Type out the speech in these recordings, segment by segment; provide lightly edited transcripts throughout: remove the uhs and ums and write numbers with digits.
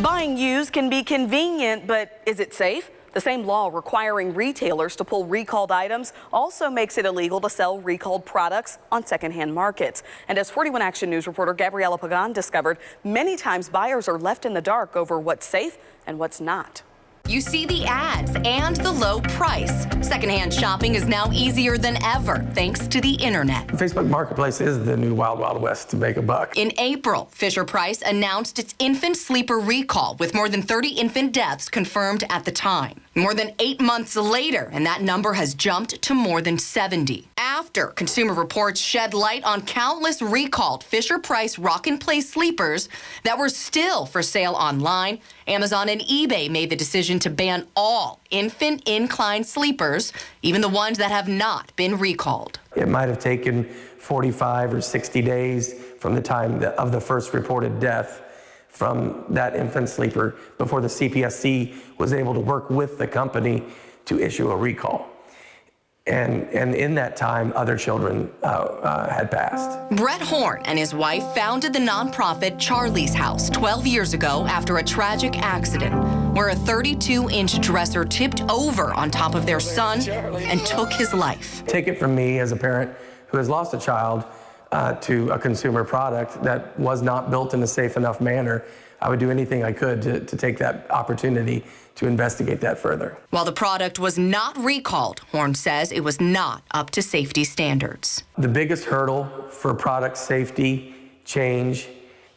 Buying used can be convenient, but is it safe? The same law requiring retailers to pull recalled items also makes it illegal to sell recalled products on secondhand markets. And as 41 Action News reporter Gabriela Pagan discovered, many times buyers are left in the dark over what's safe and what's not. You see the ads and the low price. Secondhand shopping is now easier than ever thanks to the internet. Facebook Marketplace is the new Wild Wild West to make a buck. In April, Fisher-Price announced its infant sleeper recall with more than 30 infant deaths confirmed at the time. More than 8 months later, and that number has jumped to more than 70. After Consumer Reports shed light on countless recalled Fisher-Price Rock and Play sleepers that were still for sale online, Amazon and eBay made the decision to ban all infant incline sleepers, even the ones that have not been recalled. It might have taken 45 or 60 days from the time of the first reported death from that infant sleeper before the CPSC was able to work with the company to issue a recall. And in that time, other children had passed. Brett Horn and his wife founded the nonprofit Charlie's House 12 years ago after a tragic accident where a 32-inch dresser tipped over on top of their son and took his life. Take it from me as a parent who has lost a child to a consumer product that was not built in a safe enough manner. I would do anything I could to take that opportunity to investigate that further. While the product was not recalled, Horn says it was not up to safety standards. The biggest hurdle for product safety change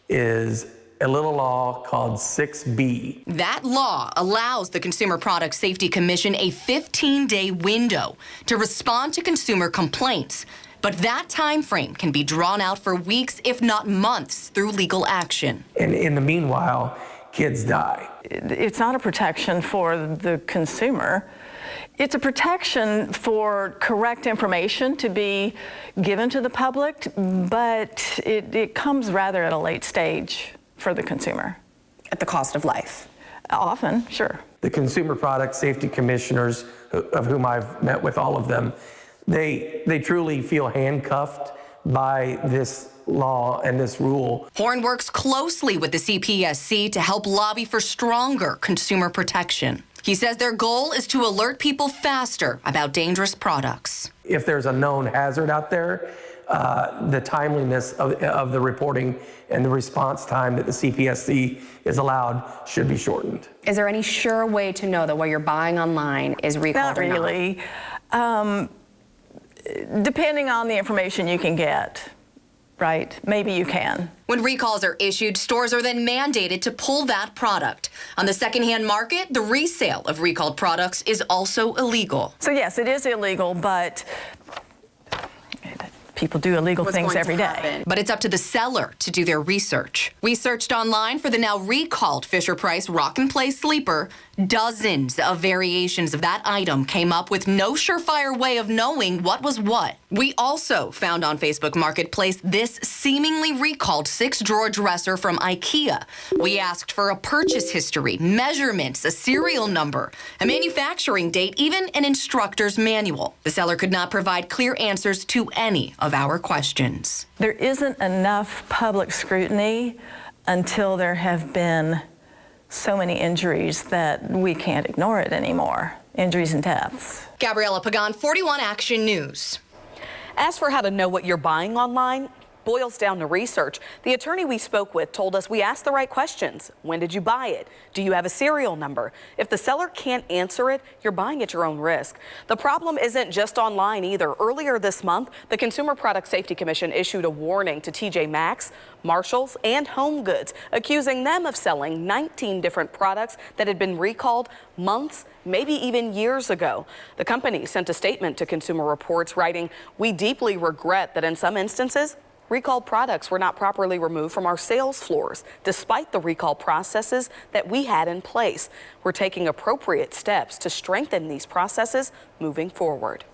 is a little law called 6B. That law allows the Consumer Product Safety Commission a 15-day window to respond to consumer complaints. But that time frame can be drawn out for weeks, if not months, through legal action. And in the meanwhile, kids die. It's not a protection for the consumer. It's a protection for correct information to be given to the public, but it comes rather at a late stage for the consumer. At the cost of life. Often, sure. The Consumer Product Safety Commissioners, of whom I've met with all of them, they truly feel handcuffed by this law and this rule. Horn works closely with the CPSC to help lobby for stronger consumer protection. He says their goal is to alert people faster about dangerous products. If there's a known hazard out there, the timeliness of the reporting and the response time that the CPSC is allowed should be shortened. Is there any sure way to know that what you're buying online is recalled or not? Not really. Depending on the information you can get, right? Maybe you can. When recalls are issued, stores are then mandated to pull that product. On the secondhand market, the resale of recalled products is also illegal. So yes, it is illegal, but people do illegal things every day. But it's up to the seller to do their research. We searched online for the now recalled Fisher-Price Rock and Play sleeper. Dozens of variations of that item came up with no surefire way of knowing what was what. We also found on Facebook Marketplace this seemingly recalled 6-drawer dresser from IKEA. We asked for a purchase history, measurements, a serial number, a manufacturing date, even an instructor's manual. The seller could not provide clear answers to any of our questions. There isn't enough public scrutiny until there have been so many injuries that we can't ignore it anymore. Injuries and deaths. Gabriela Pagan, 41 Action News. As for how to know what you're buying online, boils down to research. The attorney we spoke with told us we asked the right questions. When did you buy it? Do you have a serial number? If the seller can't answer it, you're buying at your own risk. The problem isn't just online either. Earlier this month, the Consumer Product Safety Commission issued a warning to TJ Maxx, Marshalls, and Home Goods, accusing them of selling 19 different products that had been recalled months, maybe even years ago. The company sent a statement to Consumer Reports writing, "We deeply regret that in some instances, recalled products were not properly removed from our sales floors, despite the recall processes that we had in place. We're taking appropriate steps to strengthen these processes moving forward."